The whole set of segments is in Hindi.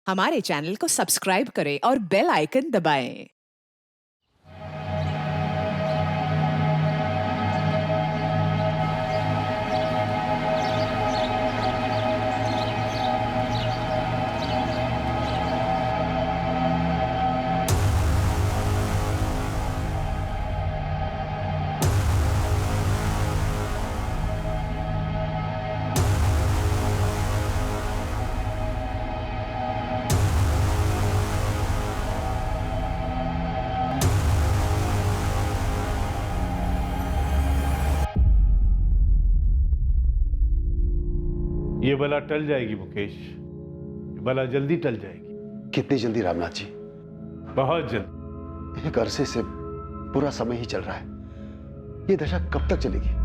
हमारे चैनल को सब्सक्राइब करें और बेल आइकन दबाएं। ये बला टल जाएगी मुकेश, ये बला जल्दी टल जाएगी। कितनी जल्दी रामनाथ जी? बहुत जल्दी। एक अरसे से पूरा समय ही चल रहा है, ये दशा कब तक चलेगी?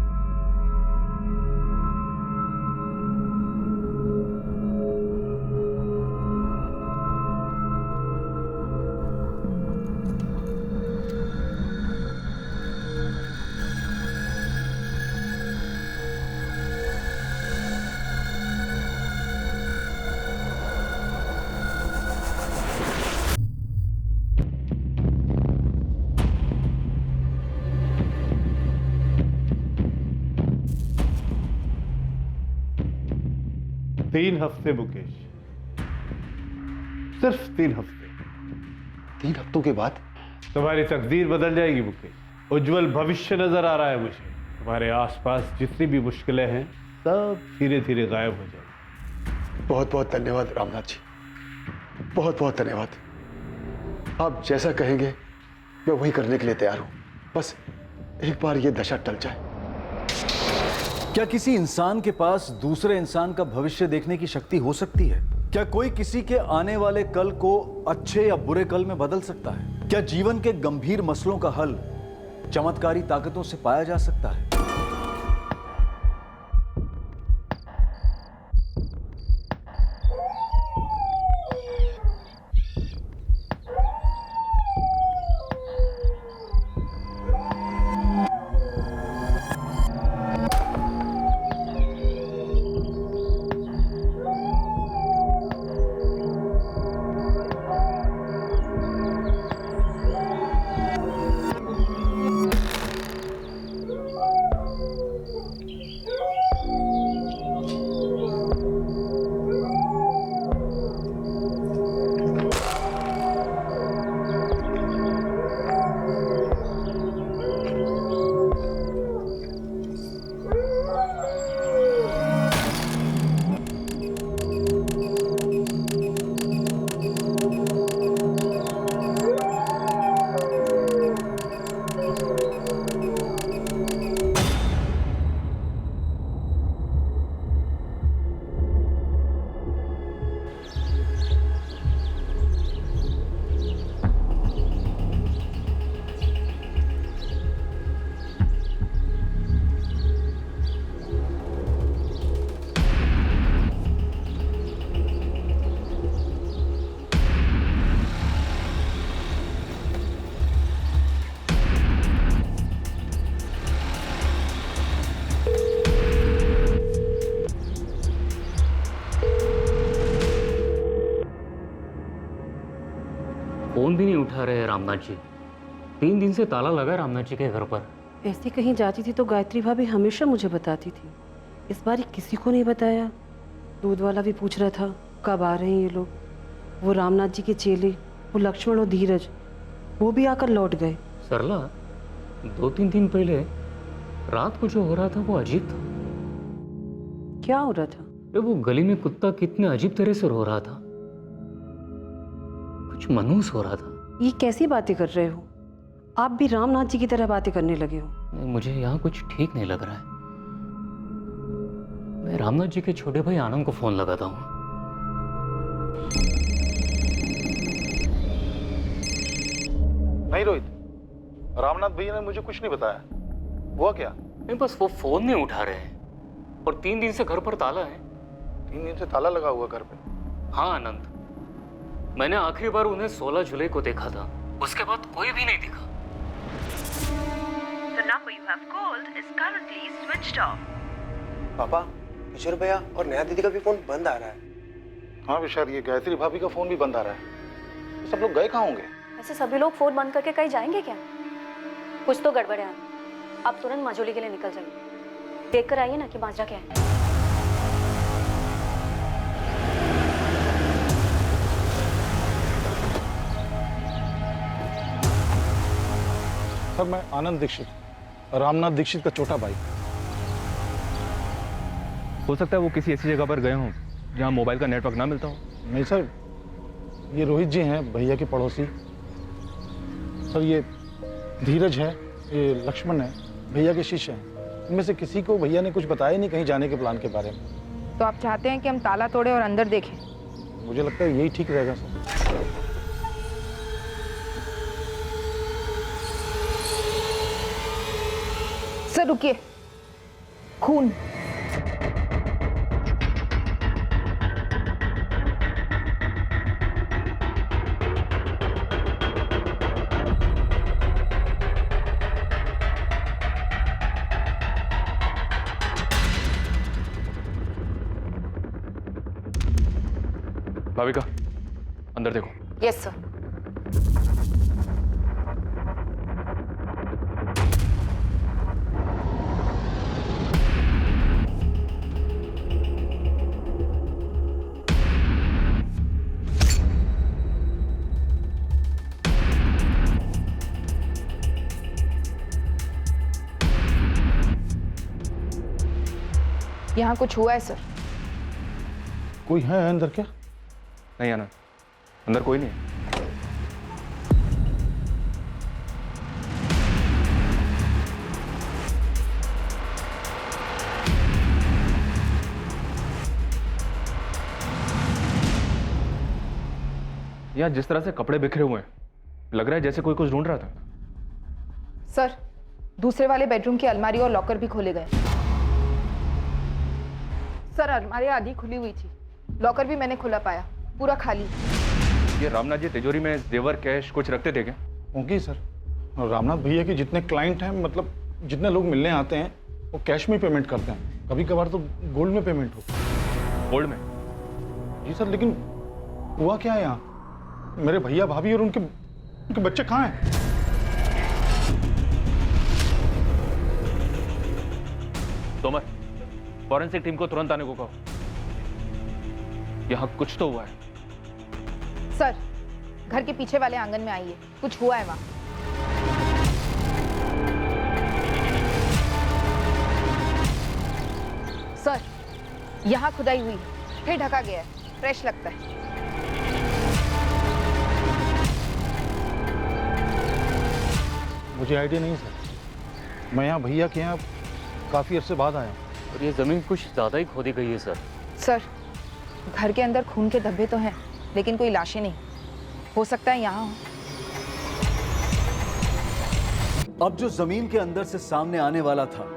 तीन हफ्ते मुकेश, सिर्फ 3 हफ्ते। 3 हफ्तों के बाद तुम्हारी तकदीर बदल जाएगी मुकेश। उज्जवल भविष्य नजर आ रहा है मुझे। तुम्हारे आसपास जितनी भी मुश्किलें हैं सब धीरे धीरे गायब हो जाएंगी। बहुत बहुत धन्यवाद रामनाथ जी, बहुत बहुत धन्यवाद। आप जैसा कहेंगे मैं वही करने के लिए तैयार हूं। बस एक बार ये दशा टल जाए। क्या किसी इंसान के पास दूसरे इंसान का भविष्य देखने की शक्ति हो सकती है? क्या कोई किसी के आने वाले कल को अच्छे या बुरे कल में बदल सकता है? क्या जीवन के गंभीर मसलों का हल चमत्कारी ताकतों से पाया जा सकता है? फोन भी नहीं उठा रहे रामनाथ जी। 3 दिन से ताला लगा है रामनाथ जी के घर पर। ऐसे कहीं जाती थी तो गायत्री भाभी हमेशा मुझे बताती थी। इस बार किसी को नहीं बताया। दूध वाला भी पूछ रहा था कब आ रहे हैं ये लोग। वो रामनाथ जी के चेले, वो लक्ष्मण और धीरज, वो भी आकर लौट गए। सरला, 2-3 दिन पहले रात को जो हो रहा था वो अजीब था। क्या हो रहा था? वो गली में कुत्ता कितने अजीब तरह से रो रहा था, कुछ मनहूस हो रहा था। ये कैसी बातें कर रहे हो? आप भी रामनाथ जी की तरह बातें करने लगे हो। मुझे यहाँ कुछ ठीक नहीं लग रहा है। मैं रामनाथ जी के छोटे भाई आनंद को फोन लगाता हूँ। नहीं रोहित, रामनाथ भैया ने मुझे कुछ नहीं बताया। हुआ क्या? नहीं, बस वो फोन नहीं उठा रहे हैं और 3 दिन से घर पर ताला है। 3 दिन से ताला लगा हुआ घर पे? हाँ आनंद, मैंने आखिरी बार उन्हें 16 जुलाई को देखा था, उसके बाद कोई भी नहीं दिखा। The number you have called is currently switched off. पापा, किशोर भैया और नेहा दीदी का भी फोन बंद आ रहा है। हाँ विशाल, ये गायत्री भाभी का फोन भी बंद आ रहा है। तो सब लोग गए कहाँ होंगे? ऐसे सभी लोग फोन बंद करके कहीं जाएंगे क्या? कुछ तो गड़बड़ है। आप तुरंत मजोली के लिए निकल जाइए। देख कर आइए ना कि माजरा क्या है। सर, मैं आनंद दीक्षित, रामनाथ दीक्षित का छोटा भाई। हो सकता है वो किसी ऐसी जगह पर गए हों जहां मोबाइल का नेटवर्क ना मिलता हो। नहीं सर, ये रोहित जी हैं, भैया के पड़ोसी। सर, ये धीरज है, ये लक्ष्मण है, भैया के शिष्य हैं। इनमें से किसी को भैया ने कुछ बताया नहीं कहीं जाने के प्लान के बारे में। तो आप चाहते हैं कि हम ताला तोड़े और अंदर देखें? मुझे लगता है यही ठीक रहेगा सर। सर रुकिए, खून। भाविका, अंदर देखो। Yes sir. यहाँ कुछ हुआ है सर? कोई है अंदर क्या? नहीं आनंद, अंदर कोई नहीं है। यहाँ जिस तरह से कपड़े बिखरे हुए हैं, लग रहा है जैसे कोई कुछ ढूंढ रहा था। सर, दूसरे वाले बेडरूम की अलमारी और लॉकर भी खोले गए। सर, अलमारी आधी खुली हुई थी, लॉकर भी मैंने खुला पाया, पूरा खाली। ये रामनाथ जी तिजोरी में जेवर कैश कुछ रखते थे क्या? होंगे सर। और रामनाथ भैया के जितने क्लाइंट हैं, मतलब जितने लोग मिलने आते हैं, वो कैश में पेमेंट करते हैं। कभी कभार तो गोल्ड में पेमेंट होती है। गोल्ड में? जी सर, लेकिन हुआ क्या है यहाँ? मेरे भैया भाभी और उनके बच्चे कहाँ हैं? तोमर, फॉरेंसिक टीम को तुरंत आने को कहो। यहाँ कुछ तो हुआ है। सर, घर के पीछे वाले आंगन में आइए, कुछ हुआ है वहां। सर, यहाँ खुदाई हुई है, फिर ढका गया है, फ्रेश लगता है। मुझे आइडिया नहीं सर। मैं यहाँ भैया के यहाँ काफ़ी अरसे बाद आया हूँ। और ये जमीन कुछ ज्यादा ही खोदी गई है सर। सर, घर के अंदर खून के धब्बे तो हैं, लेकिन कोई लाशें नहीं। हो सकता है यहाँ हो। अब जो जमीन के अंदर से सामने आने वाला था,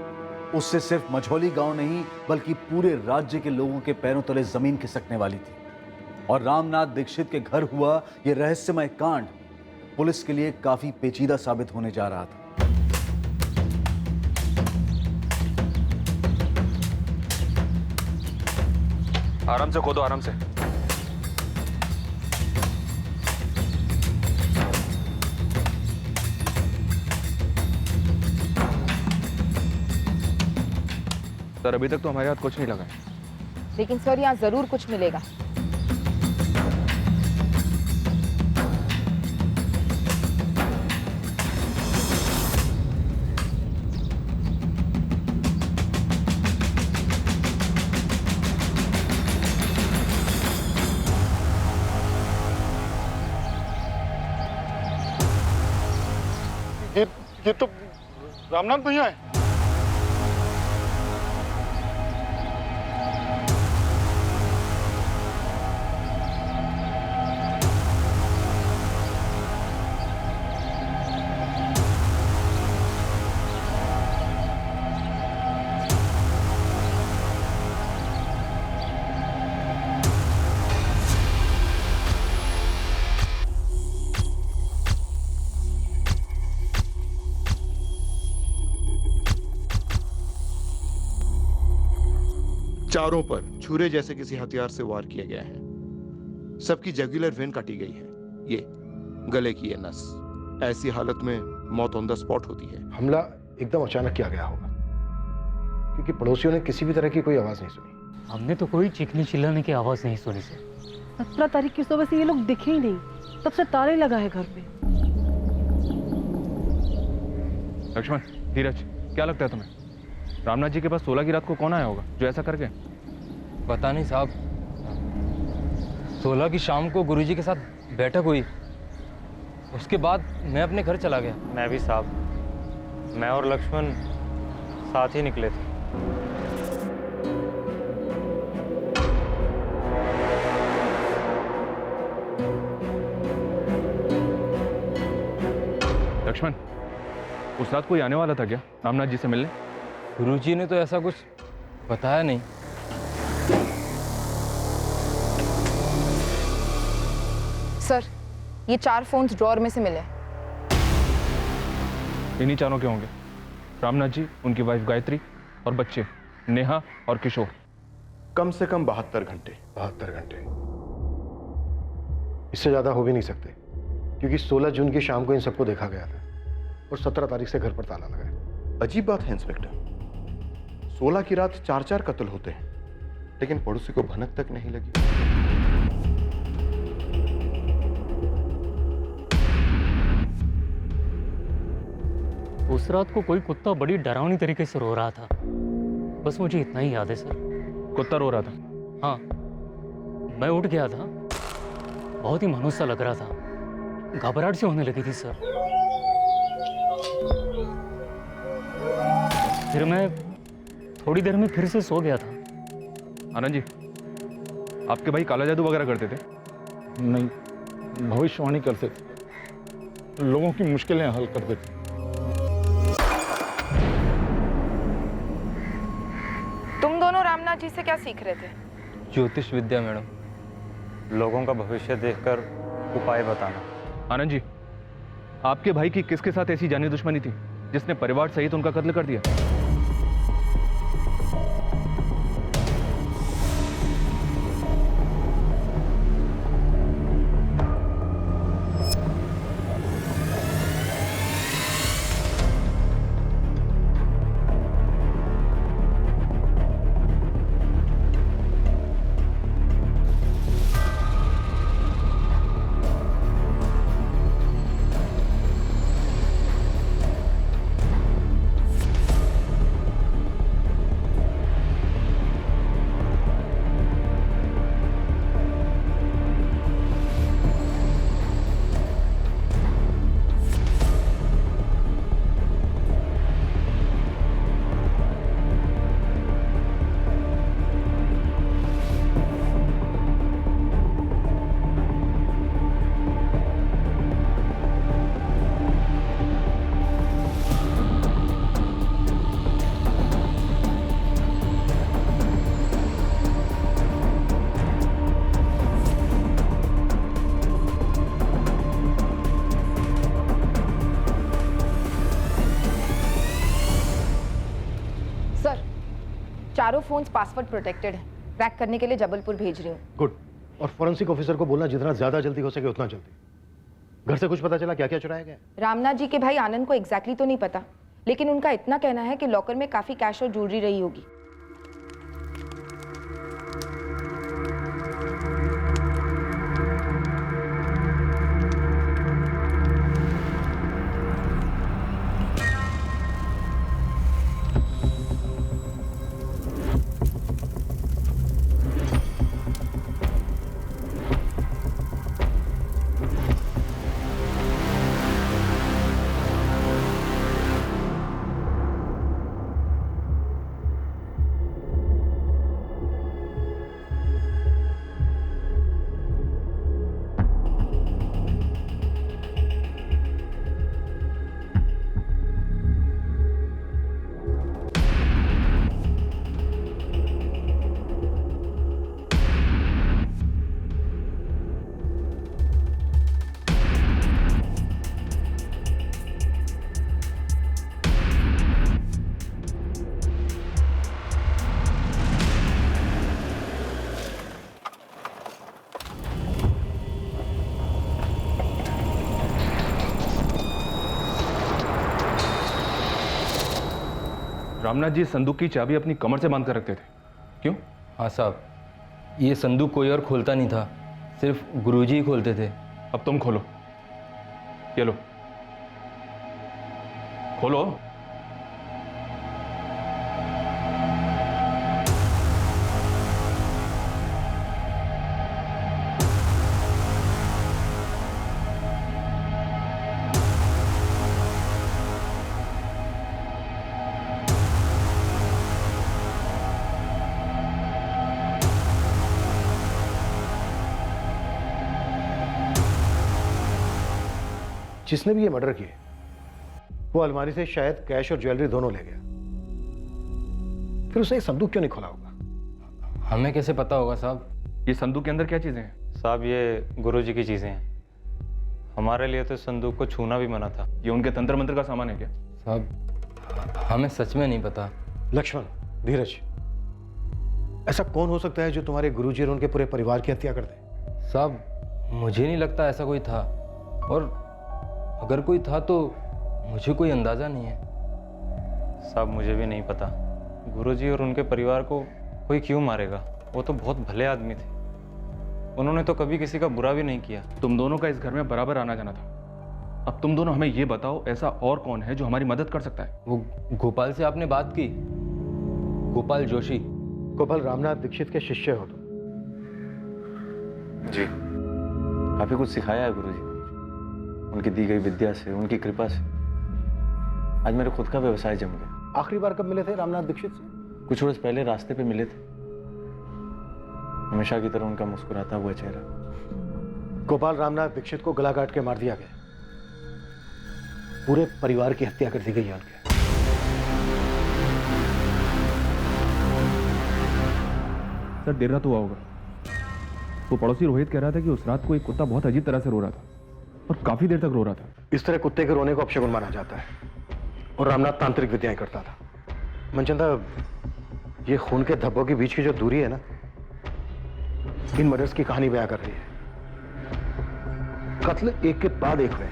उससे सिर्फ मझौली गांव नहीं बल्कि पूरे राज्य के लोगों के पैरों तले जमीन खिसकने वाली थी। और रामनाथ दीक्षित के घर हुआ यह रहस्यमय कांड पुलिस के लिए काफी पेचीदा साबित होने जा रहा था। आराम से खोदो, आराम से। सर, अभी तक तो हमारे हाथ कुछ नहीं लगा है। लेकिन सर, यहाँ जरूर कुछ मिलेगा। ये तो रामनाथ भैया है। चारों पर छुरे जैसे किसी हथियार से वार किया गया है। सबकी जुगुलर वेन काटी गई है, ये गले की ये नस। ऐसी हालत में मौत ऑन द स्पॉट होती है। हमला एकदम अचानक किया गया होगा, क्योंकि पड़ोसियों ने किसी भी तरह की कोई आवाज नहीं सुनी। हमने तो कोई चीखने चिल्लाने की आवाज नहीं सुनी सर। 17 तारीख की सुबह से ये लोग दिखे ही नहीं, तब से ताले लगा है घर पे। लक्ष्मण, धीरज, क्या लगता है तुम्हें रामनाथ जी के पास 16 की रात को कौन आया होगा जो ऐसा करके? पता नहीं साहब, 16 की शाम को गुरुजी के साथ बैठक हुई, उसके बाद मैं अपने घर चला गया। मैं भी साहब, मैं और लक्ष्मण साथ ही निकले थे। लक्ष्मण, उस रात कोई आने वाला था क्या रामनाथ जी से मिलने? गुरुजी ने तो ऐसा कुछ बताया नहीं। सर, ये 4 फोन्स ड्रॉअर में से मिले। इन्हीं चारों के होंगे, रामनाथ जी, उनकी वाइफ गायत्री और बच्चे नेहा और किशोर। कम से कम 72 घंटे। 72 घंटे, इससे ज्यादा हो भी नहीं सकते, क्योंकि 16 जून की शाम को इन सबको देखा गया था और 17 तारीख से घर पर ताला लगा है। अजीब बात है इंस्पेक्टर, 16 की रात 4-4 कत्ल होते हैं, लेकिन पड़ोसी को भनक तक नहीं लगी। उस रात को कोई कुत्ता बड़ी डरावनी तरीके से रो रहा था, बस मुझे इतना ही याद है सर। कुत्ता रो रहा था? हाँ, मैं उठ गया था, बहुत ही मनुष्य सा लग रहा था, घबराहट सी होने लगी थी सर। फिर मैं थोड़ी देर में फिर से सो गया था। आनंद जी, आपके भाई काला जादू वगैरह करते थे? नहीं, भविष्यवाणी करते थे, लोगों की मुश्किलें हल करते थे। तुम दोनों रामनाथ जी से क्या सीख रहे थे? ज्योतिष विद्या मैडम, लोगों का भविष्य देखकर उपाय बताना। आनंद जी, आपके भाई की किसके साथ ऐसी जानी दुश्मनी थी जिसने परिवार सहित उनका कत्ल कर दिया? चारों फोन्स पासवर्ड प्रोटेक्टेड हैं। ट्रैक करने के लिए जबलपुर भेज रही हूँ। गुड। और फॉरेंसिक ऑफिसर को बोलना जितना ज्यादा जल्दी हो सके उतना जल्दी। घर से कुछ पता चला क्या क्या चुराया गया? रामनाथ जी के भाई आनंद को एग्जैक्टली तो नहीं पता, लेकिन उनका इतना कहना है कि लॉकर में काफी कैश और ज्वेलरी रही होगी। रामनाथ जी संदूक की चाबी अपनी कमर से बांध कर रखते थे, क्यों? हाँ साहब, ये संदूक कोई और खोलता नहीं था, सिर्फ गुरुजी ही खोलते थे। अब तुम खोलो, ये लो, खोलो। जिसने भी ये मर्डर किए वो अलमारी से शायद कैश और ज्वेलरी दोनों ले गया, फिर उसने एक संदूक क्यों नहीं खोला होगा? हमें कैसे पता होगा साहब? ये संदूक के अंदर क्या चीजें हैं? साहब ये गुरुजी की चीज़ें हैं, हमारे लिए तो संदूक को छूना भी मना था। ये उनके तंत्र मंत्र का सामान है क्या? साहब हमें सच में नहीं पता। लक्ष्मण, धीरज, ऐसा कौन हो सकता है जो तुम्हारे गुरुजी और उनके पूरे परिवार की हत्या कर दे? साहब मुझे नहीं लगता ऐसा कोई था, और अगर कोई था तो मुझे कोई अंदाज़ा नहीं है। साहब मुझे भी नहीं पता, गुरुजी और उनके परिवार को कोई क्यों मारेगा? वो तो बहुत भले आदमी थे, उन्होंने तो कभी किसी का बुरा भी नहीं किया। तुम दोनों का इस घर में बराबर आना जाना था। अब तुम दोनों हमें ये बताओ, ऐसा और कौन है जो हमारी मदद कर सकता है? वो गोपाल से आपने बात की? गोपाल जोशी। गोपाल रामनाथ दीक्षित के शिष्य हो तुम? जी, काफी कुछ सिखाया है गुरुजी, उनकी दी गई विद्या से, उनकी कृपा से आज मेरे खुद का व्यवसाय जम गया। आखिरी बार कब मिले थे रामनाथ दीक्षित से? कुछ रोज पहले रास्ते पे मिले थे, हमेशा की तरह उनका मुस्कुराता हुआ चेहरा। गोपाल रामनाथ दीक्षित को गला काट के मार दिया गया, पूरे परिवार की हत्या कर दी गई है उनके। सर देर रात हुआ होगा, वो पड़ोसी रोहित कह रहा था कि उस रात को एक कुत्ता बहुत अजीब तरह से रो रहा था और काफी देर तक रो रहा था। इस तरह कुत्ते के रोने को अपशगुन माना जाता है, और रामनाथ तांत्रिक विद्याएं करता था। मनचंदा, ये खून के धब्बों के बीच की जो दूरी है ना, इन मर्डर्स की कहानी बयां कर रही है। कत्ल एक के बाद एक हुए।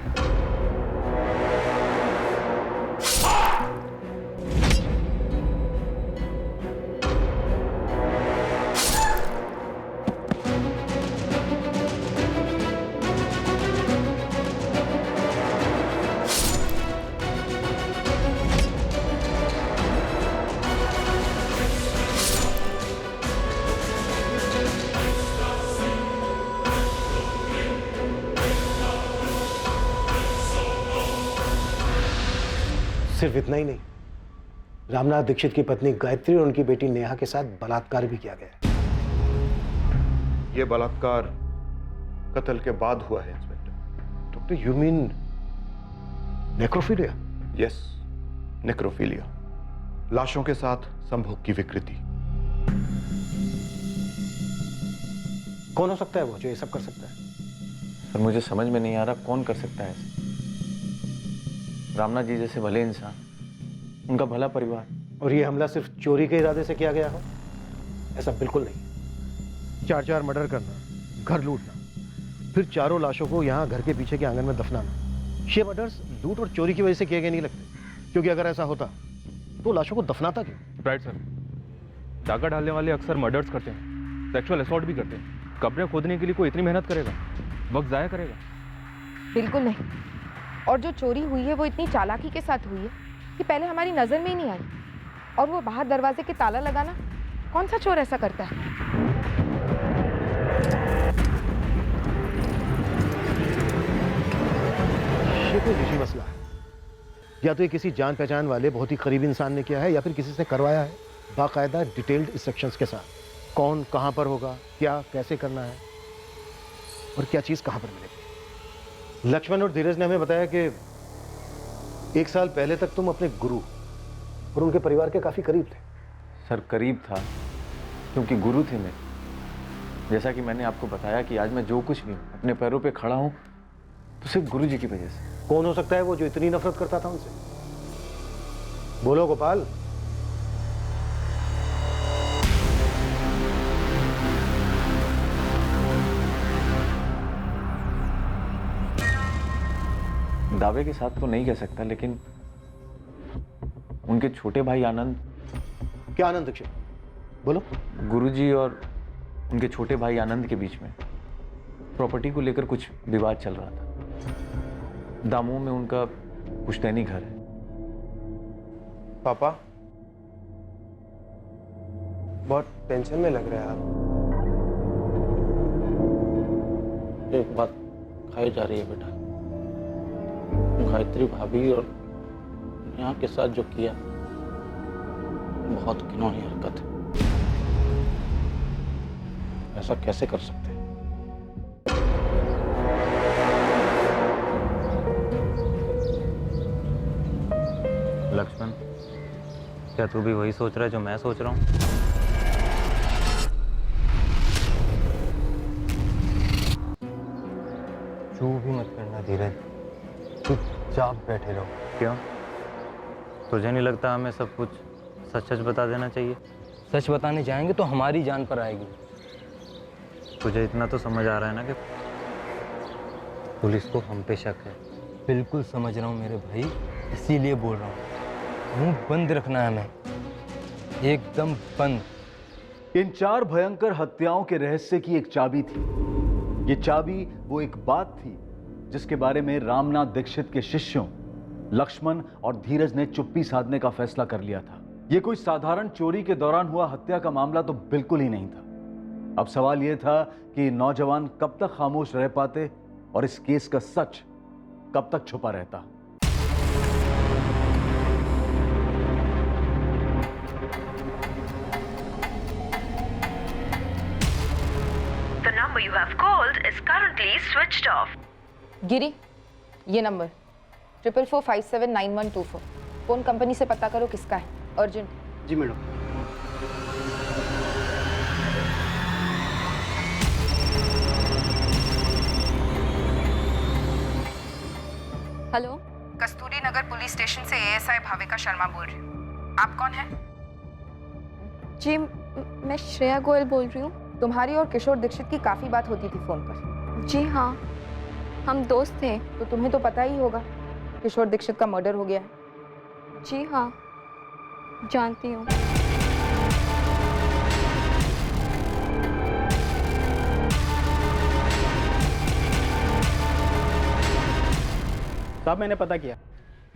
सिर्फ इतना ही नहीं, रामनाथ दीक्षित की पत्नी गायत्री और उनकी बेटी नेहा के साथ बलात्कार भी किया गया। यह बलात्कार कत्ल के बाद हुआ है inspector. Doctor, you mean necrophilia? Yes, necrophilia, लाशों के साथ संभोग की विकृति। कौन हो सकता है वो जो ये सब कर सकता है? सर मुझे समझ में नहीं आ रहा कौन कर सकता है ऐसे। रामनाथ जी जैसे भले इंसान, उनका भला परिवार, और ये हमला सिर्फ चोरी के इरादे से किया गया हो? ऐसा बिल्कुल नहीं। 4-4 मर्डर करना, घर लूटना, फिर चारों लाशों को यहाँ घर के पीछे के आंगन में दफनाना, ये मर्डर्स लूट और चोरी की वजह से किए गए नहीं लगते। क्योंकि अगर ऐसा होता तो लाशों को दफनाता क्यों? राइट सर, डाका डालने वाले अक्सर मर्डर्स करते हैं, सेक्सुअल असॉल्ट भी करते हैं। कब्रें खोदने के लिए कोई इतनी मेहनत करेगा, वक्त जाया करेगा? बिल्कुल नहीं। और जो चोरी हुई है वो इतनी चालाकी के साथ हुई है कि पहले हमारी नजर में ही नहीं आई। और वो बाहर दरवाजे के ताला लगाना, कौन सा चोर ऐसा करता है? ये कोई निजी मसला है, या तो ये किसी जान पहचान वाले बहुत ही करीबी इंसान ने किया है, या फिर किसी से करवाया है बाकायदा डिटेल्ड इंस्ट्रक्शंस के साथ। कौन कहां पर होगा, क्या कैसे करना है, और क्या चीज कहां पर मिलेगी। लक्ष्मण और धीरज ने हमें बताया कि 1 साल पहले तक तुम अपने गुरु और उनके परिवार के काफी करीब थे। सर करीब था क्योंकि गुरु थे मेरे। जैसा कि मैंने आपको बताया कि आज मैं जो कुछ भी हूं, अपने पैरों पे खड़ा हूं, तो सिर्फ गुरु जी की वजह से। कौन हो सकता है वो जो इतनी नफरत करता था उनसे? बोलो गोपाल। दावे के साथ तो नहीं कह सकता, लेकिन उनके छोटे भाई आनंद। क्या आनंद दीक्षित? बोलो। गुरुजी और उनके छोटे भाई आनंद के बीच में प्रॉपर्टी को लेकर कुछ विवाद चल रहा था। दामोह में उनका पुश्तैनी घर है। पापा बहुत टेंशन में लग रहे हैं आप। एक बात खाई जा रही है बेटा, गायत्री भाभी और यहाँ के साथ जो किया बहुत घिनौनी हरकत है। ऐसा कैसे कर सकते हैं? लक्ष्मण, क्या तू भी वही सोच रहा है जो मैं सोच रहा हूँ? चू भी मत करना धीरज, चुपचाप बैठे रहो। क्यों? तुझे नहीं लगता हमें सब कुछ सच सच बता देना चाहिए? सच बताने जाएंगे तो हमारी जान पर आएगी। तुझे इतना तो समझ आ रहा है ना कि पुलिस को हम पे शक है। बिल्कुल समझ रहा हूँ मेरे भाई, इसीलिए बोल रहा हूँ। मुंह बंद रखना है हमें, एकदम बंद। इन 4 भयंकर हत्याओं के रहस्य की एक चाबी थी। ये चाबी वो एक बात थी जिसके बारे में रामनाथ दीक्षित के शिष्यों लक्ष्मण और धीरज ने चुप्पी साधने का फैसला कर लिया था। ये कोई साधारण चोरी के दौरान हुआ हत्या का मामला तो बिल्कुल ही नहीं था। अब सवाल यह था कि नौजवान कब तक खामोश रह पाते और इस केस का सच कब तक छुपा रहता। The number you have called is currently switched off. गिरी, ये नंबर 44579124 फोन कंपनी से पता करो किसका है, अर्जेंट। जी मैडम। हेलो, कस्तूरी नगर पुलिस स्टेशन से एएसआई भाविका शर्मा बोल रही हूँ। आप कौन हैं? जी मैं श्रेया गोयल बोल रही हूँ। तुम्हारी और किशोर दीक्षित की काफी बात होती थी फोन पर। जी हाँ, हम दोस्त थे। तो तुम्हें तो पता ही होगा किशोर दीक्षित का मर्डर हो गया है। जी हाँ, जानती हूँ। साहब मैंने पता किया,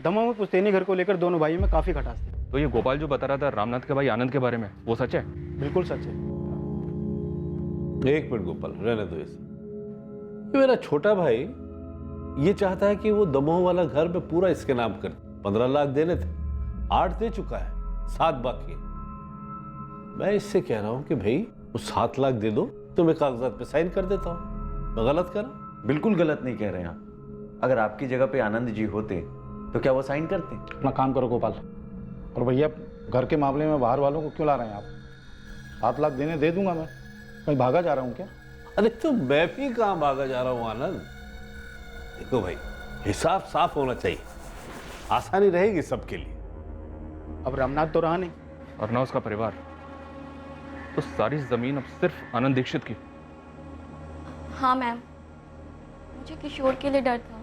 दमोह में पुश्तैनी घर को लेकर दोनों भाइयों में काफी खटास थी। तो ये गोपाल जो बता रहा था रामनाथ के भाई आनंद के बारे में, वो सच है? बिल्कुल सच है। एक मिनट गोपाल, रहने दो इसे। ये मेरा छोटा भाई ये चाहता है कि वो दमोह वाला घर में पूरा इसके नाम कर। 15 लाख देने थे, 8 दे चुका है, 7 बाकी है। मैं इससे कह रहा हूं कि भाई वो 7 लाख दे दो तो मैं कागजात पे साइन कर देता हूं। मैं गलत कर रहा हूं? बिल्कुल गलत नहीं कह रहे हैं आप। अगर आपकी जगह पे आनंद जी होते तो क्या वो साइन करते? अपना काम करो गोपाल। और भैया घर के मामले में बाहर वालों को क्यों ला रहे हैं आप? 7 लाख देने दे दूंगा मैं, कहीं भागा जा रहा हूँ क्या? अरे तो मैं भी कहां भागा जा रहा हूं आनंद। देखो भाई, हिसाब साफ होना चाहिए, आसानी रहेगी सबके लिए। अब रामनाथ तो रहा नहीं और ना उसका परिवार, तो सारी जमीन अब सिर्फ आनंद दीक्षित की। हाँ मैम, मुझे किशोर के लिए डर था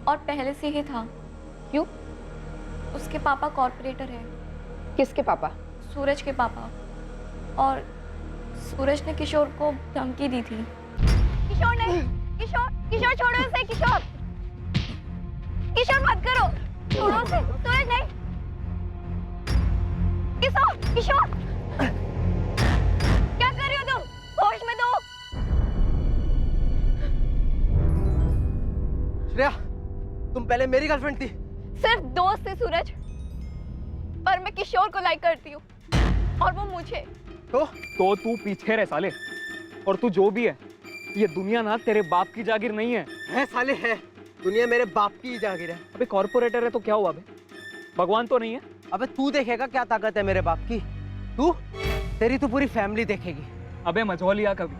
और पहले से ही था। क्यों? उसके पापा कॉर्पोरेटर है। किसके पापा? सूरज के पापा। और सूरज ने किशोर को धमकी दी थी। किशोर नहीं, किशोर, किशोर छोड़ो उसे, किशोर, किशोर मत करो, छोड़ो उसे, सूरज नहीं, किशोर, किशोर, क्या कर रही हो तुम? होश में दो। श्रेया, तुम पहले मेरी गर्लफ्रेंड थी। सिर्फ दोस्त थे सूरज, पर मैं किशोर को लाइक करती हूँ और वो मुझे। तो तू पीछे रह साले, और तू जो भी है, ये दुनिया ना तेरे बाप की जागीर नहीं है। है साले है, दुनिया मेरे बाप की जागीर है। अबे कॉर्पोरेटर है तो क्या हुआ बे? भगवान तो नहीं है। अबे तू देखेगा क्या ताकत है मेरे बाप की। तू, तेरी तो पूरी फैमिली देखेगी। अबे मझौलिया कभी,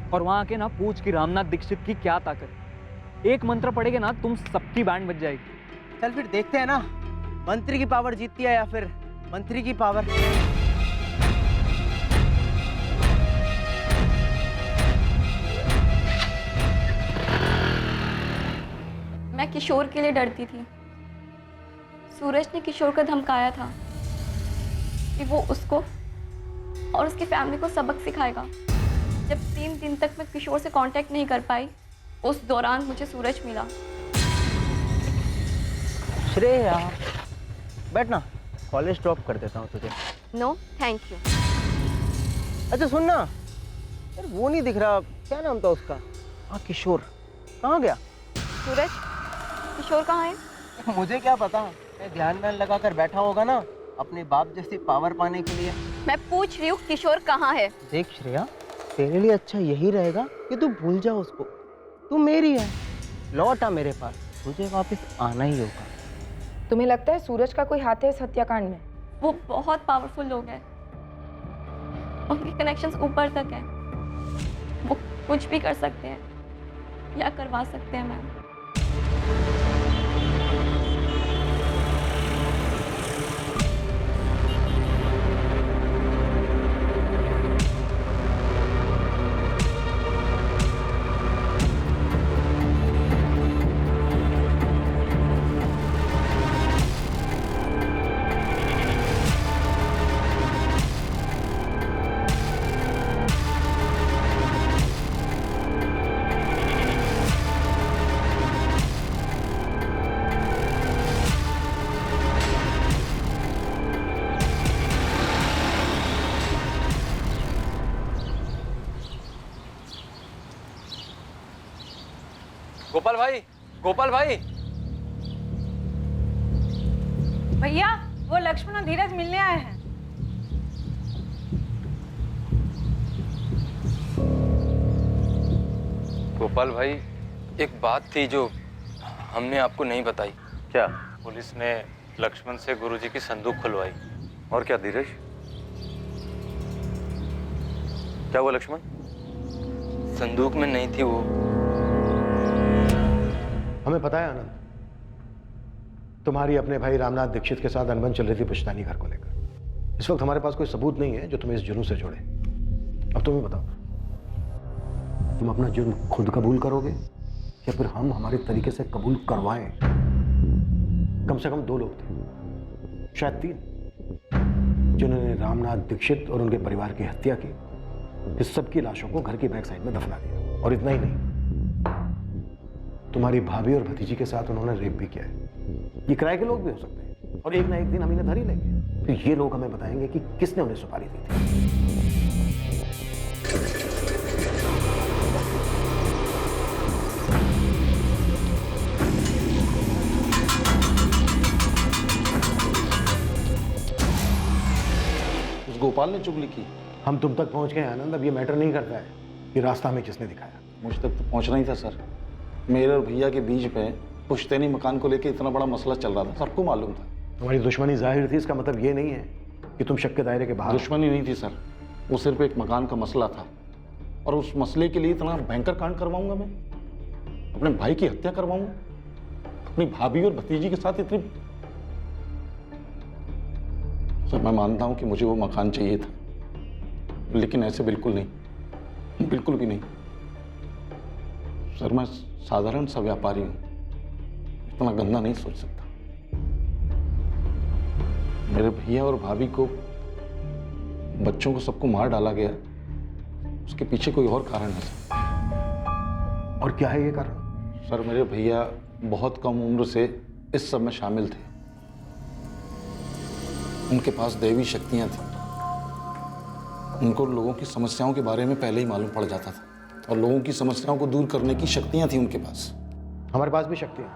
और वहां आके ना पूछ कि रामनाथ दीक्षित की क्या ताकत है। एक मंत्र पढ़ेगे ना, तुम सबकी बैंड बज जाएगी। चल फिर देखते हैं ना, मंत्री की पावर जीतती है या फिर मंत्री की पावर। मैं किशोर के लिए डरती थी। सूरज ने किशोर को धमकाया था कि वो उसको और उसकी फैमिली को सबक सिखाएगा। जब 3 दिन तक मैं किशोर से कांटेक्ट नहीं कर पाई, उस दौरान मुझे सूरज मिला। श्रेया बैठ ना, कॉलेज ड्रॉप कर देता हूँ तुझे। No thank you. अच्छा सुन ना यार, वो नहीं दिख रहा, क्या नाम था उसका? हाँ किशोर, कहाँ गया? सूरज, किशोर कहाँ है? मुझे क्या पता, ध्यान में लगा कर बैठा होगा ना अपने बाप जैसी पावर पाने के लिए। मैं पूछ रही हूँ किशोर कहाँ है? देख श्रेया, तेरे लिए अच्छा यही रहेगा कि तू भूल जा उसको। तू मेरी है, लौट आ मेरे पास, तुझे वापस आना ही होगा। तुम्हें लगता है सूरज का कोई हाथ है इस हत्याकांड में? वो बहुत पावरफुल लोग हैं, उनके कनेक्शंस ऊपर तक हैं। वो कुछ भी कर सकते हैं या करवा सकते हैं मैम। गोपाल भाई, गोपाल भाई। भैया, वो लक्ष्मण और धीरज मिलने आए हैं। गोपाल भाई, एक बात थी जो हमने आपको नहीं बताई। क्या? पुलिस ने लक्ष्मण से गुरुजी की संदूक खुलवाई। और क्या धीरज? क्या हुआ लक्ष्मण? संदूक में नहीं थी वो। हमें पता है आनंद, तुम्हारी अपने भाई रामनाथ दीक्षित के साथ अनबन चल रही थी पुश्तैनी घर को लेकर। इस वक्त हमारे पास कोई सबूत नहीं है जो तुम्हें इस जुर्म से जोड़े। अब तुम ही बताओ, तुम अपना जुर्म खुद कबूल करोगे या फिर हम हमारे तरीके से कबूल करवाएं? कम से कम 2 लोग थे, शायद 3, जिन्होंने रामनाथ दीक्षित और उनके परिवार की हत्या की। इस सब की लाशों को घर की बैक साइड में दफना दिया। और इतना ही नहीं, तुम्हारी भाभी और भतीजी के साथ उन्होंने रेप भी किया है। ये किराए के लोग भी हो सकते हैं और एक ना एक दिन हम इन्हें धर ही लेंगे। फिर ये लोग हमें बताएंगे कि किसने उन्हें सुपारी दी थी। उस गोपाल ने चुगली की। हम तुम तक पहुंच गए आनंद, अब ये मैटर नहीं करता है कि रास्ता हमें किसने दिखाया। मुझ तक तो पहुंचना ही था सर। मेरे और भैया के बीच में पुश्तैनी मकान को लेकर इतना बड़ा मसला चल रहा था, सबको मालूम था। तुम्हारी दुश्मनी जाहिर थी, इसका मतलब ये नहीं है कि तुम शक के दायरे के बाहर। दुश्मनी नहीं थी सर, वो सिर्फ एक मकान का मसला था। और उस मसले के लिए इतना भयंकर कांड करवाऊंगा मैं? अपने भाई की हत्या करवाऊंगा अपनी भाभी और भतीजी के साथ? इतनी सर, मैं मानता हूं कि मुझे वो मकान चाहिए था, लेकिन ऐसे बिल्कुल नहीं, बिल्कुल भी नहीं सर। मैं साधारण सा व्यापारी हूं, इतना गंदा नहीं सोच सकता। मेरे भैया और भाभी को, बच्चों को, सबको मार डाला गया, उसके पीछे कोई और कारण है सर। और क्या है ये कारण? सर, मेरे भैया बहुत कम उम्र से इस सब में शामिल थे। उनके पास दैवी शक्तियां थी। उनको लोगों की समस्याओं के बारे में पहले ही मालूम पड़ जाता था और लोगों की समस्याओं को दूर करने की शक्तियां थी उनके पास। हमारे पास भी शक्तियां,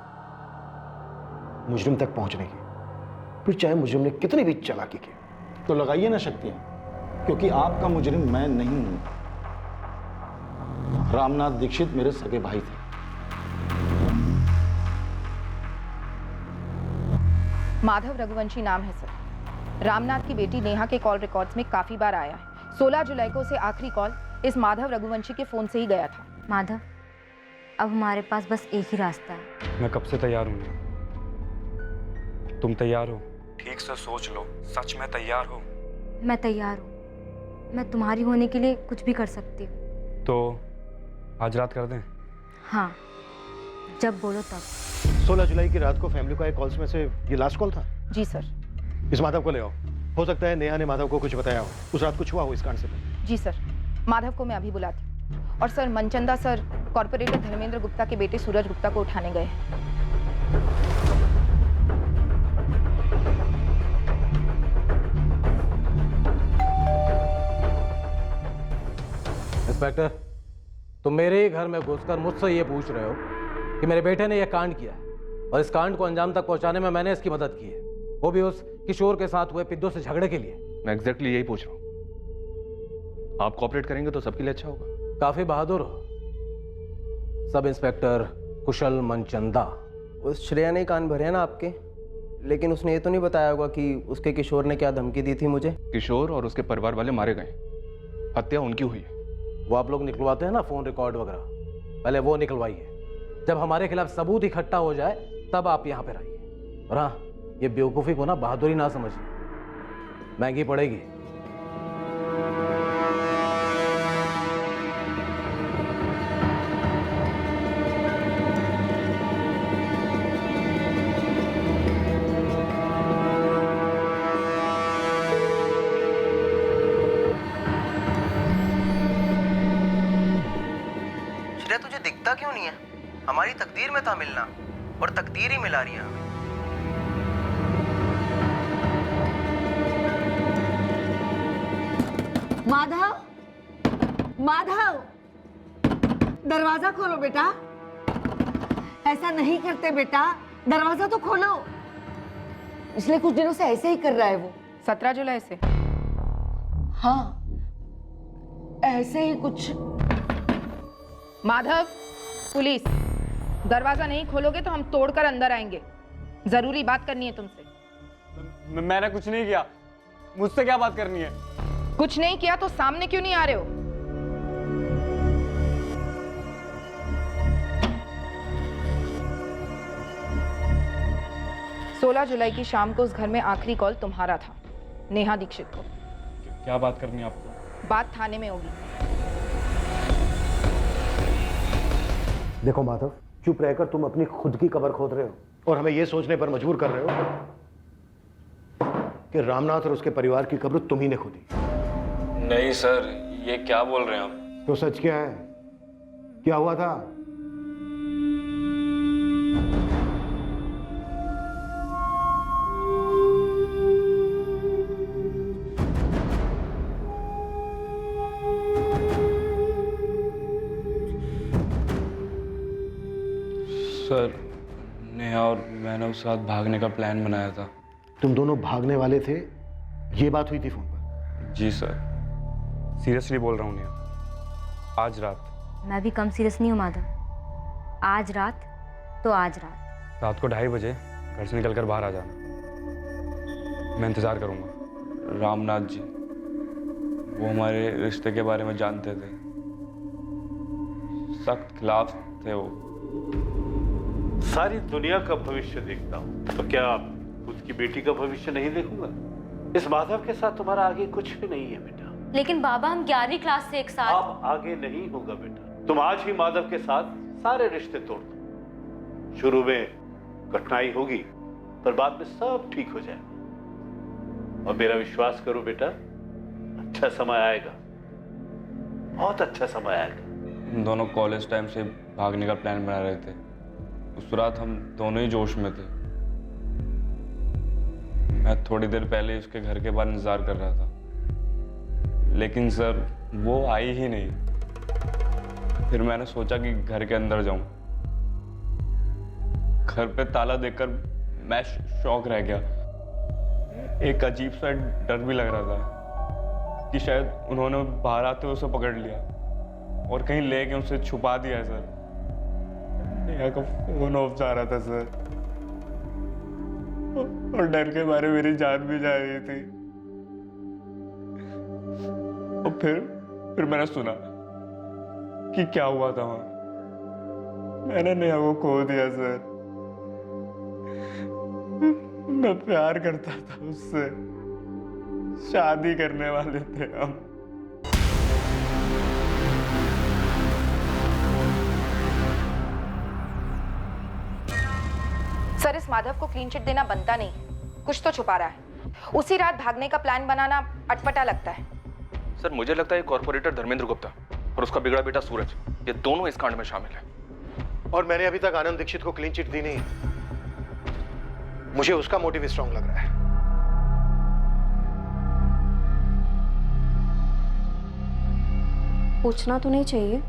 मुजरिम तक पहुंचने की, फिर चाहे मुजरिम ने कितनी भी चालाकी की। तो लगाइए ना शक्तियां, क्योंकि आपका मुजरिम मैं नहीं हूं। रामनाथ दीक्षित मेरे सगे भाई थे। माधव रघुवंशी नाम है सर। रामनाथ की बेटी नेहा के कॉल रिकॉर्ड्स में काफी बार आया है। 16 जुलाई को उसे आखिरी कॉल इस माधव रघुवंशी के फोन से ही गया था। माधव, अब हमारे पास बस एक ही रास्ता है। मैं कब से तैयार हूँ, तुम तैयार हो? ठीक से सोच लो, सच में तैयार हो? मैं तैयार हूँ। मैं तुम्हारी होने के लिए कुछ भी कर सकती हूँ। तो आज रात कर दें? हाँ, जब बोलो तब। 16 जुलाई की रात को फैमिली का एक कॉल्स में से ये लास्ट कॉल था? जी सर। इस माधव को ले आओ। हो सकता है नेहा ने माधव को कुछ बताया हो, उस रात कुछ हुआ हो इस कांड से पहले। जी सर, माधव को मैं अभी बुलाती हूँ। और sir, Manchanda sir corporator Dharmendra Gupta के बेटे सूरज गुप्ता को उठाने गए हैं। इंस्पेक्टर, तुम मेरे ही घर में घुसकर मुझसे ये पूछ रहे हो कि मेरे बेटे ने यह कांड किया है, और इस कांड को अंजाम तक पहुंचाने में मैंने इसकी मदद की है, वो भी उस किशोर के साथ हुए पिद्दू से झगड़े के लिए। मैं एग्जैक्टली यही पूछ रहा हूँ। आप कोऑपरेट करेंगे तो सबके लिए अच्छा होगा। काफी बहादुर हो सब इंस्पेक्टर कुशल मनचंदा। उस श्रेया ने कान भरे हैं ना आपके, लेकिन उसने ये तो नहीं बताया होगा कि उसके किशोर ने क्या धमकी दी थी मुझे। किशोर और उसके परिवार वाले मारे गए, हत्या उनकी हुई है। वो आप लोग निकलवाते हैं ना फोन रिकॉर्ड वगैरह, पहले वो निकलवाइए। जब हमारे खिलाफ सबूत इकट्ठा हो जाए तब आप यहाँ पर आइए। और हाँ, ये बेवकूफ़ी को ना बहादुरी ना समझिए, महंगी पड़ेगी। श्रेया, तुझे दिखता क्यों नहीं है? हमारी तकदीर में था मिलना, और तकदीर ही मिला रही है हमें। माधव, माधव, दरवाजा खोलो बेटा। ऐसा नहीं करते बेटा, दरवाजा तो खोलो। पिछले कुछ दिनों से ऐसे ही कर रहा है वो। 17 जुलाई से? हाँ, ऐसे ही कुछ। माधव, पुलिस, दरवाजा नहीं खोलोगे तो हम तोड़कर अंदर आएंगे। जरूरी बात करनी है तुमसे। मैंने कुछ नहीं किया, मुझसे क्या बात करनी है? कुछ नहीं किया तो सामने क्यों नहीं आ रहे हो? सोलह जुलाई की शाम को उस घर में आखिरी कॉल तुम्हारा था, नेहा दीक्षित को। क्या बात करनी है आपको? बात थाने में होगी। देखो माधव, चुप रहकर तुम अपनी खुद की कब्र खोद रहे हो और हमें यह सोचने पर मजबूर कर रहे हो कि रामनाथ और उसके परिवार की कब्र तुम ही ने खोदी। नहीं सर, ये क्या बोल रहे हैं आप? तो सच क्या है? क्या हुआ था? सर, नेहा और मैंने उस रात भागने का प्लान बनाया था। तुम दोनों भागने वाले थे, ये बात हुई थी फोन पर? जी सर। सीरियसली बोल रहा हूँ नेहा, आज रात। मैं भी कम सीरियस नहीं हूँ माधव। आज रात तो आज रात। रात को 2:30 बजे घर से निकलकर बाहर आ जाना, मैं इंतजार करूँगा। रामनाथ जी, वो हमारे रिश्ते के बारे में जानते थे, सख्त खिलाफ थे वो। सारी दुनिया का भविष्य देखता हूँ, तो क्या खुद की बेटी का भविष्य नहीं देखूंगा? इस माधव के साथ तुम्हारा आगे कुछ भी नहीं है बेटा। लेकिन बाबा, हम 11वीं क्लास से एक साथ। अब आगे नहीं होगा बेटा। तुम आज ही माधव के साथ सारे रिश्ते तोड़ दो। शुरू में कठिनाई होगी, पर बाद में सब ठीक हो जाएगा। और मेरा विश्वास करो बेटा, अच्छा समय आएगा, बहुत अच्छा समय आएगा। हम दोनों कॉलेज टाइम से भागने का प्लान बना रहे थे। उस रात हम दोनों ही जोश में थे। मैं थोड़ी देर पहले उसके घर के बाहर इंतजार कर रहा था, लेकिन सर वो आई ही नहीं। फिर मैंने सोचा कि घर के अंदर जाऊं। घर पे ताला देखकर मैं शॉक रह गया। एक अजीब सा डर भी लग रहा था कि शायद उन्होंने बाहर आते हुए उसे पकड़ लिया और कहीं ले के उसे छुपा दिया है सर। नेहा का फोन ऑफ जा रहा था सर, और डर के मारे मेरी जान भी जा रही थी। और फिर मैंने सुना कि क्या हुआ था वहां। मैंने नेहा को खो दिया सर। मैं प्यार करता था उससे, शादी करने वाले थे हम। सर, इस माधव को क्लीन चिट देना बनता नहीं, कुछ तो छुपा रहा है। उसी रात भागने का प्लान बनाना अटपटा लगता है। सर मुझे लगता है कॉर्पोरेटर धर्मेंद्र गुप्ता और उसका बिगड़ा बेटा सूरज, ये दोनों इस कांड में शामिल हैं। और मैंने अभी तक आनंद दीक्षित को क्लीन चिट दी नहीं। मुझे उसका मोटिव स्ट्रांग लग रहा है। पूछना तो नहीं चाहिए,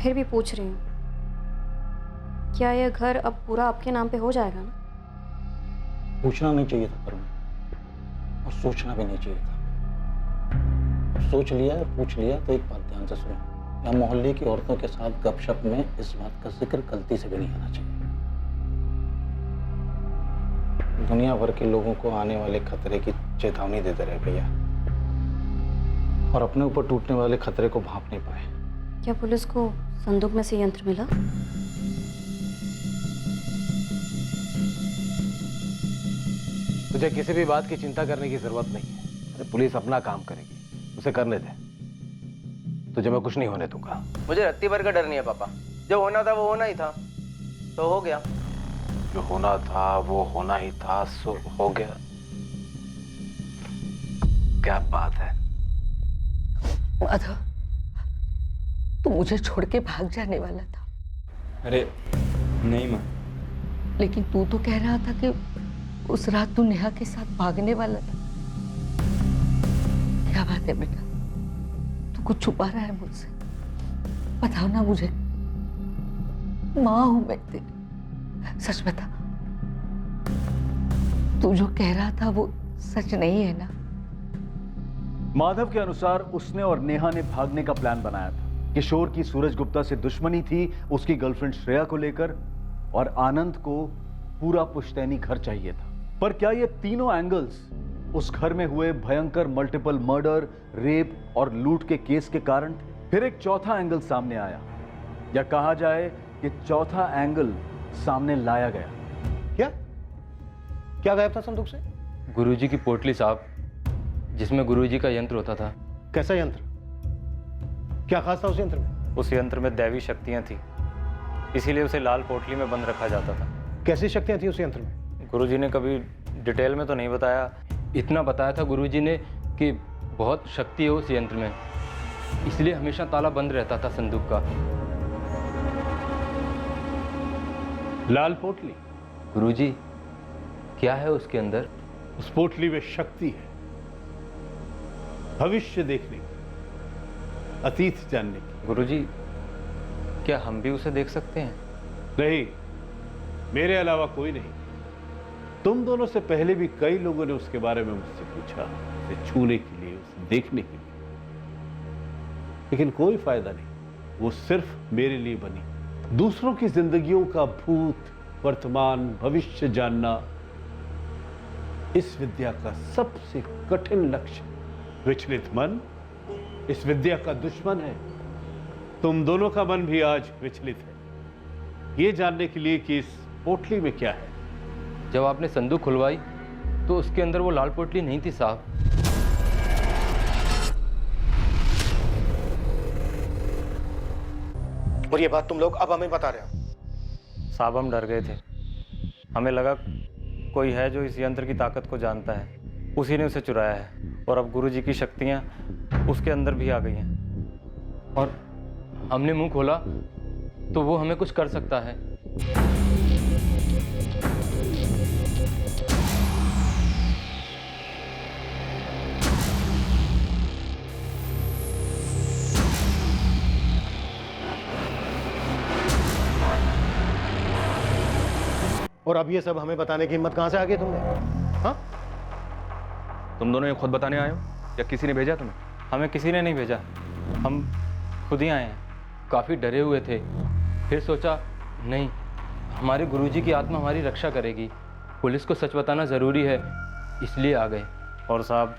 फिर भी पूछ रही हूँ। क्या यह घर अब पूरा आपके नाम पे हो जाएगा ना? पूछना नहीं चाहिए था करुण, और सोचना भी नहीं चाहिए था। अब सोच लिया और पूछ लिया तो एक बात ध्यान से सुनो, यहाँ मोहल्ले की औरतों के साथ गपशप में इस बात का जिक्र गलती से भी नहीं आना चाहिए। दुनिया भर के लोगों को आने वाले खतरे की चेतावनी देते रहे भैया, और अपने ऊपर टूटने वाले खतरे को भांप नहीं पाए। क्या पुलिस को संदूक में से यंत्र मिला? तुझे किसी भी बात की चिंता करने की जरूरत नहीं है। अरे पुलिस अपना काम करेगी, उसे करने दे। तुझे मैं कुछ नहीं होने दूंगा। मुझे रत्ती भर का डर नहीं है पापा। जो होना था वो होना ही था, तो हो गया। जो होना था वो होना ही था, सो हो गया। क्या बात है? माधव, तू मुझे छोड़ के भाग जाने वाला था। अरे नहीं माँ। लेकिन तू तो कह रहा था कि उस रात तू नेहा के साथ भागने वाला था। क्या बात है बेटा? तू कुछ छुपा रहा है मुझसे? बताओ ना मुझे। माँ हूं मैं तेरी, सच बता। तू जो कह रहा था वो सच नहीं है ना? माधव के अनुसार उसने और नेहा ने भागने का प्लान बनाया था। किशोर की सूरज गुप्ता से दुश्मनी थी उसकी गर्लफ्रेंड श्रेया को लेकर, और आनंद को पूरा पुश्तैनी घर चाहिए था। पर क्या ये तीनों एंगल्स उस घर में हुए भयंकर मल्टीपल मर्डर, रेप और लूट के केस के कारण थे? फिर एक चौथा एंगल सामने आया, या कहा जाए कि चौथा एंगल सामने लाया गया। क्या गायब था संदूक से? गुरुजी की पोटली साहब, जिसमें गुरुजी का यंत्र होता था। कैसा यंत्र? क्या खास था उस यंत्र में? उस यंत्र में दैवी शक्तियां थी, इसीलिए उसे लाल पोटली में बंद रखा जाता था। कैसी शक्तियां थी उस यंत्र में? गुरुजी ने कभी डिटेल में तो नहीं बताया। इतना बताया था गुरुजी ने कि बहुत शक्ति है उस यंत्र में, इसलिए हमेशा ताला बंद रहता था संदूक का। लाल पोटली? गुरुजी, क्या है उसके अंदर? उस पोटली में शक्ति है, भविष्य देखने की, अतीत जानने की। गुरुजी, क्या हम भी उसे देख सकते हैं? नहीं, मेरे अलावा कोई नहीं। तुम दोनों से पहले भी कई लोगों ने उसके बारे में मुझसे पूछा, उसे छूने के लिए, उसे देखने के लिए, लेकिन कोई फायदा नहीं। वो सिर्फ मेरे लिए बनी। दूसरों की जिंदगियों का भूत, वर्तमान, भविष्य जानना इस विद्या का सबसे कठिन लक्ष्य। विचलित मन इस विद्या का दुश्मन है। तुम दोनों का मन भी आज विचलित है, ये जानने के लिए कि इस पोटली में क्या है। जब आपने संदूक खुलवाई तो उसके अंदर वो लाल पोटली नहीं थी साहब। और ये बात तुम लोग अब हमें बता रहे हो? साहब, हम डर गए थे। हमें लगा कोई है जो इस यंत्र की ताकत को जानता है, उसी ने उसे चुराया है, और अब गुरुजी की शक्तियां उसके अंदर भी आ गई हैं। और हमने मुंह खोला तो वो हमें कुछ कर सकता है। और अब ये सब हमें बताने की हिम्मत कहां से आ गई तुमने? हाँ? तुम दोनों ये खुद बताने आए हो या किसी ने भेजा तुम्हें? हमें किसी ने नहीं भेजा, हम खुद ही आए हैं। काफ़ी डरे हुए थे, फिर सोचा नहीं, हमारे गुरुजी की आत्मा हमारी रक्षा करेगी, पुलिस को सच बताना ज़रूरी है, इसलिए आ गए। और साहब,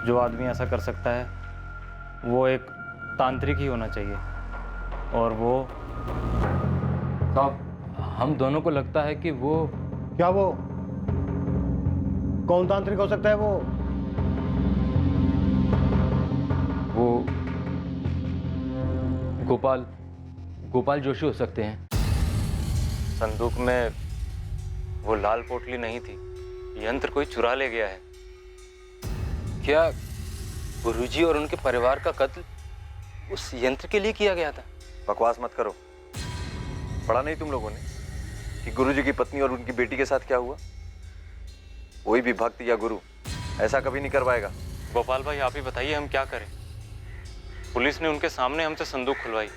जो आदमी ऐसा कर सकता है वो एक तांत्रिक ही होना चाहिए, और वो साहब हम दोनों को लगता है कि वो। क्या वो? कौन तांत्रिक हो सकता है वो? गोपाल जोशी हो सकते हैं। संदूक में वो लाल पोटली नहीं थी, यंत्र कोई चुरा ले गया है। क्या गुरुजी और उनके परिवार का कत्ल उस यंत्र के लिए किया गया था? बकवास मत करो। पढ़ा नहीं तुम लोगों ने कि गुरुजी की पत्नी और उनकी बेटी के साथ क्या हुआ? कोई भी भक्त या गुरु ऐसा कभी नहीं करवाएगा। गोपाल भाई, आप ही बताइए हम क्या करें। पुलिस ने उनके सामने हमसे संदूक खुलवाई,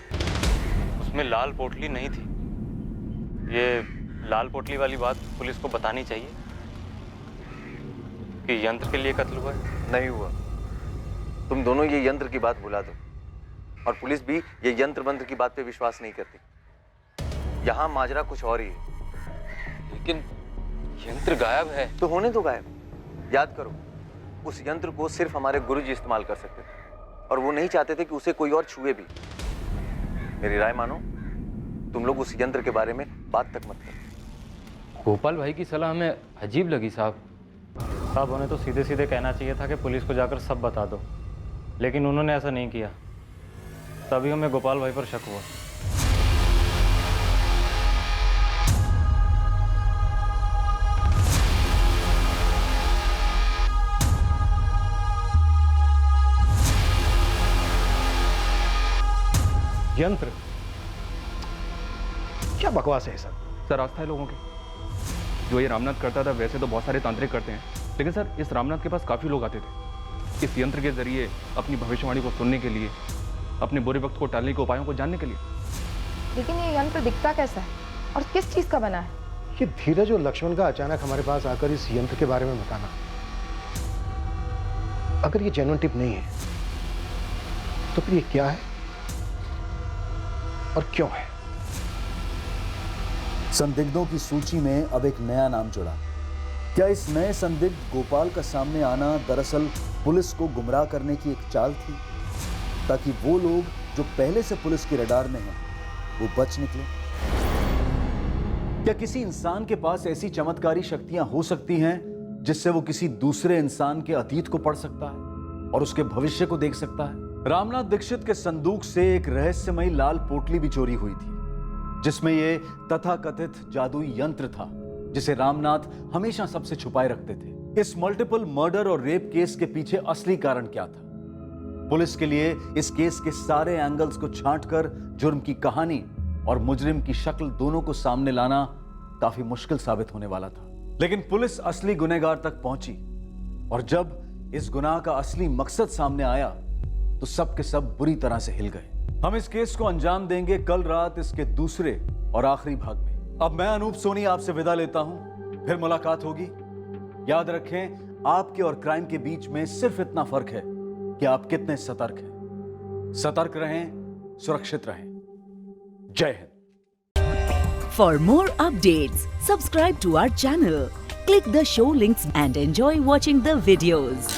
उसमें लाल पोटली नहीं थी। ये लाल पोटली वाली बात पुलिस को बतानी चाहिए कि यंत्र के लिए कत्ल हुआ है। नहीं हुआ। तुम दोनों ये यंत्र की बात भुला दो, और पुलिस भी ये यंत्र मंत्र की बात पे विश्वास नहीं करती। यहाँ माजरा कुछ और ही है। लेकिन यंत्र गायब है। तो होने दो गायब। याद करो, उस यंत्र को सिर्फ हमारे गुरुजी इस्तेमाल कर सकते थे, और वो नहीं चाहते थे कि उसे कोई और छुए भी। मेरी राय मानो, तुम लोग उस यंत्र के बारे में बात तक मत करो। गोपाल भाई की सलाह हमें अजीब लगी साहब। साहब, उन्हें तो सीधे सीधे कहना चाहिए था कि पुलिस को जाकर सब बता दो, लेकिन उन्होंने ऐसा नहीं किया। तभी हमें गोपाल भाई पर शक हुआ। यंत्र? क्या बकवास है सर? सर, आस्था है लोगों की। जो ये रामनाथ करता था वैसे तो बहुत सारे तांत्रिक करते हैं, लेकिन सर इस रामनाथ के पास काफ़ी लोग आते थे इस यंत्र के जरिए अपनी भविष्यवाणी को सुनने के लिए, अपने बुरे वक्त को टालने के उपायों को जानने के लिए। लेकिन ये यंत्र दिखता कैसा है और किस चीज का बना है? ये धीरज और लक्ष्मण का अचानक हमारे पास आकर इस यंत्र के बारे में बताना, अगर ये जेन्युइन टिप नहीं है तो फिर ये क्या है और क्यों है? संदिग्धों की सूची में अब एक नया नाम जुड़ा। क्या इस नए संदिग्ध गोपाल का सामने आना दरअसल पुलिस को गुमराह करने की एक चाल थी, ताकि वो लोग जो पहले से पुलिस के रडार में हैं वो बच निकले? क्या किसी इंसान के पास ऐसी चमत्कारी शक्तियां हो सकती हैं जिससे वो किसी दूसरे इंसान के अतीत को पढ़ सकता है और उसके भविष्य को देख सकता है? रामनाथ दीक्षित के संदूक से एक रहस्यमयी लाल पोटली भी चोरी हुई थी, जिसमें ये तथाकथित जादुई यंत्र था जिसे रामनाथ हमेशा सबसे छुपाए रखते थे। इस मल्टीपल मर्डर और रेप केस के पीछे असली कारण क्या था? पुलिस के लिए इस केस के सारे एंगल्स को छांटकर जुर्म की कहानी और मुजरिम की शक्ल दोनों को सामने लाना काफी मुश्किल साबित होने वाला था। लेकिन पुलिस असली गुनहगार तक पहुंची, और जब इस गुनाह का असली मकसद सामने आया तो सब के सब बुरी तरह से हिल गए। हम इस केस को अंजाम देंगे कल रात इसके दूसरे और आखिरी भाग में। अब मैं अनूप सोनी आपसे विदा लेता हूं, फिर मुलाकात होगी। याद रखें, आपके और क्राइम के बीच में सिर्फ इतना फर्क है कि आप कितने सतर्क हैं। सतर्क रहें, सुरक्षित रहें। जय Hind. For more updates, subscribe to our channel, click the show links and enjoy watching the videos.